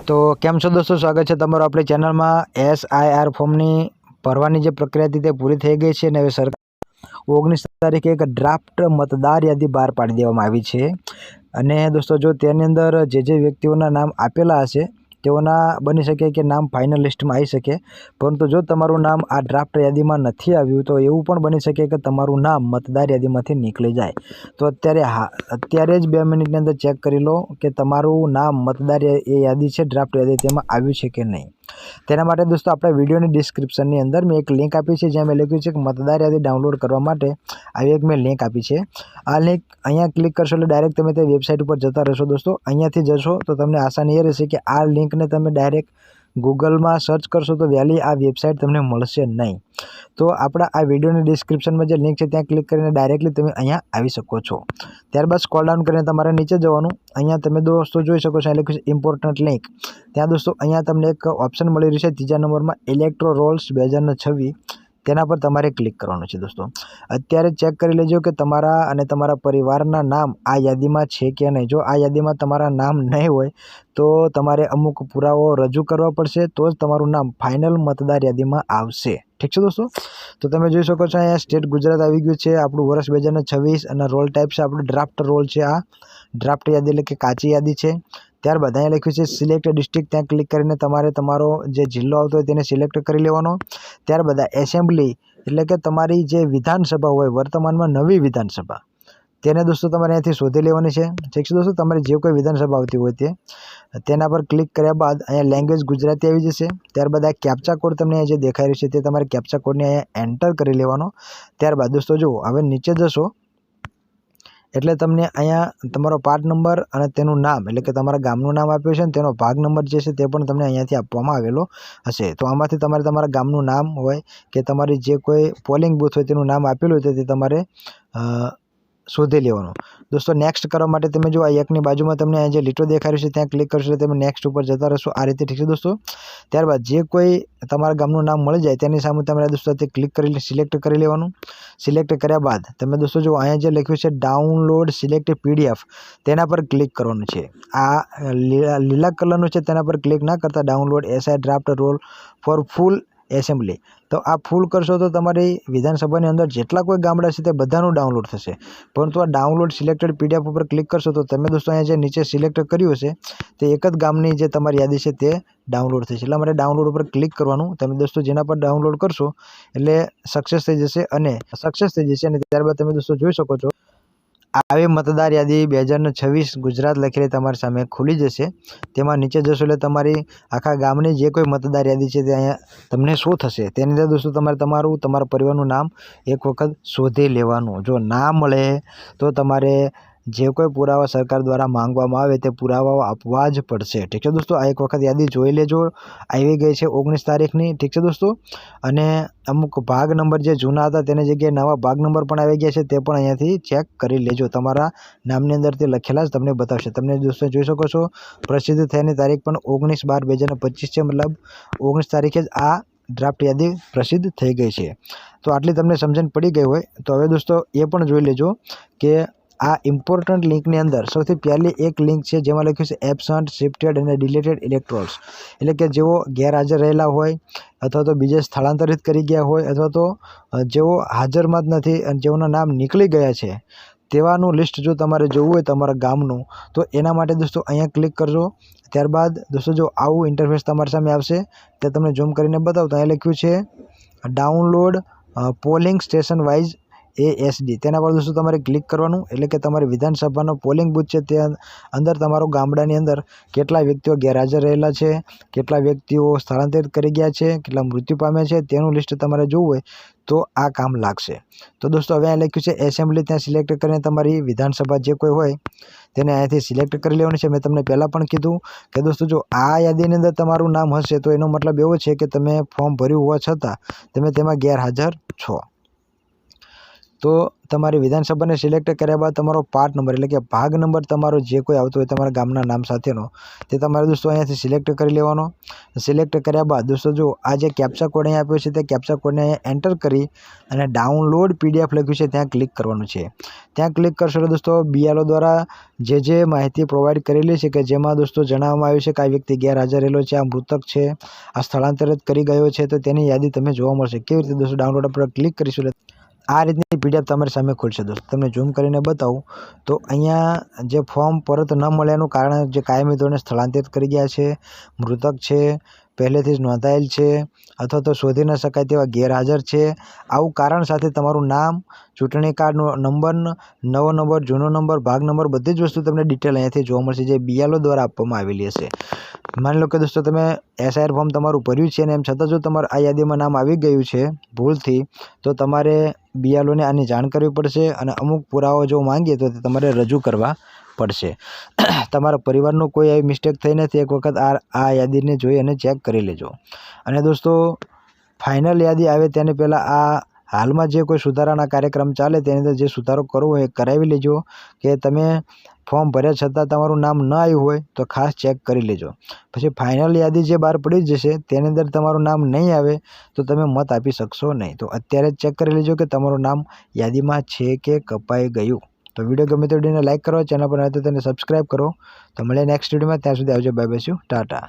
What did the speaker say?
तो केम छो दोस्तों, स्वागत है तमारो अपनी चैनल में। SIR फॉर्मनी भरवानी जे प्रक्रिया थी ते पूरी थई गई है ने हवे सरकार 19 तारीखे एक ड्राफ्ट मतदार यादी बहार पाड़ी देवामां आवी छे। अने दोस्तों जो तेनी अंदर जे व्यक्तिओना नाम आपेला हशे तेओना बनी शके कि नाम फाइनल लिस्ट में आई शके, परंतु जो तमारुं नाम आ ड्राफ्ट यादी में नहीं आव्युं तो एवुं पण बनी शके कि तमारुं नाम मतदार यादी में निकली जाए। तो अत्यारे ज 2 मिनिटनी अंदर चेक करी लो कि तमारुं नाम मतदार यादी छे ड्राफ्ट यादी तेमां आव्युं छे कि नहीं। तेना माटे दोस्तों आपणे विडियोनी डिस्क्रिप्शननी अंदर मैं एक लिंक आपी छे, ज्यां मैं लख्युं छे कि मतदार यादी डाउनलॉड करवा माटे आई एक मैं लिंक आपी छे। आ लिंक अहींया क्लिक करशो એટલે डायरेक्ट तमे ते वेबसाइट पर जता रहेशो। दोस्तों अहींयाथी जशो तो तमने आसानी ए रहेशे कि आ लिंकने तमे डायरेक्ट गूगल में सर्च करशो तो वहेली आ वेबसाइट तमने मळशे नहीं। तो आपणा आ विडियोनी डिस्क्रिप्शन में जो लिंक है त्यां क्लिक करीने डायरेक्टली तमे अहींया आवी शको छो। त्यारबाद स्क्रॉल डाउन करीने तमारे नीचे जवानुं। अहींया तमे दोस्तों जोई शको छो लख्युं छे इम्पोर्टન્ટ लिंक। त्यां दोस्तों अहींया तमने एक ऑप्शन मळी रह्युं छे तीजा नंबर में इलेक्ट्रो रोल्स 2026 तेना पर तमारे क्लिक करवानुं छे। दोस्तों अत्यारे चेक करी लेजो कि तमारा अने तमारा परिवारना नाम आ यादीमां छे के नहीं। जो आ यादीमां तमारा नाम नहीं होय तो तमारे अमुक पुरावो रजू करवा पड़शे तो ज तमारुं नाम फाइनल मतदार यादीमां आवशे। ठीक है दोस्तों, तो तमे जोई शको छो अहींया स्टेट गुजरात आवी गयुं छे, आपणुं वर्ष 2026 अने रोल टाइप छे आपणुं ड्राफ्ट रोल छे। आ ड्राफ्ट यादी એટલે કે કાચી यादी छे। ત્યારબાદ અહીંયા લખ્યું છે સિલેક્ટ ડિસ્ટ્રિક્ટ, ત્યાં ક્લિક કરીને તમારે તમારો જે જિલ્લો આવતો હોય તેને સિલેક્ટ કરી લેવાનો। ત્યારબાદ એસેમ્બલી એટલે કે તમારી જે વિધાનસભા હોય વર્તમાનમાં નવી વિધાનસભા તેને दोस्तों તમારે અહીંયાથી શોધી લેવાની છે। ઠીક છે दोस्तों, તમારી જે કોઈ વિધાનસભા આવતી હોય તેના પર ક્લિક કર્યા બાદ અહીંયા લેંગ્વેજ ગુજરાતી આવી જશે। ત્યારબાદ આ કેપ્ચા કોડ તમને જે દેખાઈ રહ્યો છે તે તમારે કેપ્ચા કોડને અહીંયા એન્ટર કરી લેવાનો। ત્યારબાદ दोस्तों જો હવે નીચે જશો એટલે તમને અહીંયા તમારો પાર્ટ નંબર અને તેનું નામ એટલે કે તમારા ગામનું નામ આપ્યું છે ને તેનો ભાગ નંબર જે છે તે પણ તમને અહીંયાથી આપવામાં આવેલો હશે। તો આમાંથી તમારે તમારા ગામનું નામ હોય કે તમારી જે કોઈ પોલિંગ બૂથ હોય તેનું નામ આપેલું હોય તે તમારે શોધી લેવાનું। दोस्तों नेक्स्ट करवा माटे तमे जो आ एकनी बाजुमां तमने आ जे लीटो देखाई रह्यो छे त्यां क्लिक करशो એટલે તમે नेक्स्ट ઉપર જતા રહેશો આ રીતે। ठीक है दोस्तों, ત્યારબાદ જે કોઈ તમારા ગામનું નામ મળી જાય તેની સામે તમારે दोस्तों તે ક્લિક કરી સિલેક્ટ કરી લેવાનું। સિલેક્ટ કર્યા બાદ તમે दोस्तों જો અહીંયા જે લખ્યું છે ડાઉનલોડ સિલેક્ટ PDF તેના પર ક્લિક કરવાનું છે। આ લીલા કલરનું છે તેના પર ક્લિક ના કરતા download SI draft roll for full assembly तो आ फूल करशो तो तमारी विधानसभा अंदर जेटला कोई गामडा छे ते बधानुं डाउनलॉड थशे। परंतु आ डाउनलॉड सिलेक्टेड PDF पर क्लिक करशो तो तमे दोस्तों अहींया जे नीचे सिलेक्ट कर्युं हशे ते एक ज गामनी जे तमारी यादी छे ते डाउनलॉड थशे। એટલા માટે डाउनलॉड पर क्लिक करवानुं। તમે दोस्तों जेना पर डाउनलॉड करशो એટલે सक्सेस थई जशे અને ત્યારબાદ તમે दोस्तों જોઈ શકો છો આવી मतदार यादी 2026 गुजरात लखेली तमारी सामे खुली जशे। तेमां नीचे जशो એટલે તમારી આખા ગામની જે કોઈ मतदार यादी છે તે અહીંયા તમને શો થશે। તેની અંદર दोस्तों તમારે તમારા પરિવારનું નામ એક વખત શોધી લેવાનું। જો ના મળે તો તમારે જે કોઈ પુરાવા સરકાર द्वारा માંગવામાં આવે તે પુરાવાઓ આપવા જ પડશે। ठीक है दोस्तों, आ एक वखत यादी જોઈ લેજો। આવી ગઈ છે 19 તારીખની। ठीक है दोस्तों, અને અમુક ભાગ નંબર જે જૂના હતા તેની જગ્યાએ નવા ભાગ નંબર પણ આવી ગયા છે તે પણ અહીંયાથી ચેક કરી લેજો। તમારા નામની અંદર તે લખેલા જ તમને બતાવશે। તમને दोस्तों જોઈ શકો છો પ્રસિદ્ધ થયાની તારીખ પણ 19/12/2025 છે, મતલબ 19 તારીખે જ આ ड्राफ्ट यादी प्रसिद्ध થઈ ગઈ છે। તો આટલી તમને સમજણ પડી ગઈ હોય તો હવે दोस्तों એ પણ જોઈ લેજો કે आ इम्पोर्टન્ટ लिंकनी अंदर सौथी पहली एक लिंक है जेमां लख्युं छे एब्सेंट शिफ्टेड अने डिलीटेड इलेक्ट्रोल्स એટલે કે જેઓ ગેરહાજર રહેલા હોય અથવા તો બીજે સ્થળાંતરિત કરી ગયા હોય અથવા તો જેઓ હાજરમાં જ નથી અને જેઓના નામ નીકળી ગયા છે તેવાનું લિસ્ટ જો તમારે જોવું હોય તમારા ગામનું તો એના માટે दोस्तों અહીંયા ક્લિક કરજો। ત્યારબાદ दोस्तों જો આવું ઇન્ટરફેસ તમારી સામે આવશે તે તમને ઝૂમ કરીને બતાવું તો અહીંયા લખ્યું છે download polling station wise ASD તેના પર दोस्तों તમારે ક્લિક કરવાનું। એટલે કે તમારી વિધાનસભાનો પોલિંગ બૂથ છે તે અંદર તમારો ગામડાની અંદર કેટલા વ્યક્તિઓ ગેરહાજર રહેલા છે, કેટલા વ્યક્તિઓ સ્થળાંતરિત કરી ગયા છે, કેટલા મૃત્યુ પામ્યા છે તેનું લિસ્ટ તમારે જોવું હોય તો આ કામ લાગશે। તો दोस्तों હવે અહીંયા લખ્યું છે એસેમ્બલી, ત્યાં સિલેક્ટ કરીને તમારી વિધાનસભા જે કોઈ હોય તેને અહીંયાથી સિલેક્ટ કરી લેવાનું છે। મેં તમને પહેલાં પણ કીધું કે दोस्तों જો આ યાદીની અંદર તમારું નામ હશે તો એનો મતલબ એવો છે કે તમે ફોર્મ ભર્યું હોવા છતાં તમે તેમાં ગેરહાજર છો। તો તમારી વિધાનસભાને સિલેક્ટ કર્યા બાદ તમારો પાર્ટ નંબર એટલે કે ભાગ નંબર તમારો જે કોઈ આવતો હોય તમારા ગામના નામ સાથેનો તે તમારે દોસ્તો અહીંયાથી સિલેક્ટ કરી લેવાનો। સિલેક્ટ કર્યા બાદ દોસ્તો જો આ જે કેપ્ચા કોડ અહીં આપ્યો છે તે કેપ્ચા કોડને એન્ટર કરી અને ડાઉનલોડ PDF લખ્યું છે ત્યાં ક્લિક કરવાનું છે। ત્યાં ક્લિક કરશો તો દોસ્તો BLO દ્વારા જે માહિતી પ્રોવાઈડ કરેલી છે કે જેમાં દોસ્તો જણાવવામાં આવ્યું છે કે આ વ્યક્તિ ગેરહાજર રહેલો છે, આ મૃતક છે, આ સ્થળાંતરિત કરી ગયો છે, તો તેની યાદી તમે જોવા મળશે। કેવી રીતે દોસ્તો ડાઉનલોડ પર ક્લિક કરીશું આ રીતની PDF તમારી સામે ખુલશે। દોસ્તો તમને ઝૂમ કરીને બતાવું તો અહીંયા જે ફોર્મ પરત ન મળ્યાનું કારણ જે કાયમી ધોરણે સ્થળાંતરિત કરી ગયા છે, મૃતક છે, પહેલેથી જ નોંધાયેલ છે અથવા તો શોધી ન શકાય તેવા ગેરહાજર છે, આવું કારણ સાથે તમારું નામ, ચૂંટણી કાર્ડનો નંબર, નવો નંબર, જૂનો નંબર, ભાગ નંબર, બધી જ વસ્તુ તમને ડિટેલ અહીંયાથી જોવા મળશે જે BLO દ્વારા આપવામાં આવેલી હશે। માની લો કે દોસ્તો તમે SIR ફોર્મ તમારું ભર્યું છે અને એમ છતાં જો તમારું આ યાદીમાં નામ આવી ગયું છે ભૂલથી, તો તમારે BLOને આની જાણ કરવી પડશે અને અમુક પુરાવો જો માંગીએ તો તમારે રજૂ કરવા પડશે। તમારા પરિવારનો કોઈ આવી મિસ્ટેક થઈ નથી, એક વખત આ યાદીને જોઈ અને ચેક કરી લેજો। અને દોસ્તો ફાઇનલ યાદી આવે તેને પહેલાં આ હાલમાં જે કોઈ સુધારાના કાર્યક્રમ ચાલે તેની અંદર જે સુધારો કરવો હોય એ કરાવી લેજો કે તમે ફોર્મ ભર્યા છતાં તમારું નામ ન આવ્યું હોય તો ખાસ ચેક કરી લેજો। પછી ફાઇનલ યાદી જે બહાર પડી જશે તેની અંદર તમારું નામ નહીં આવે તો તમે મત આપી શકશો નહીં। તો અત્યારે જ ચેક કરી લેજો કે તમારું નામ યાદીમાં છે કે કપાઈ ગયું। તો વિડીયો ગમે તો વિડીયોને લાઇક કરો, ચેનલ પર આવે તો તેને સબસ્ક્રાઈબ કરો। તો મળીએ નેક્સ્ટ વિડીયોમાં, ત્યાં સુધી આવજો, બાય બાય, ટાટા।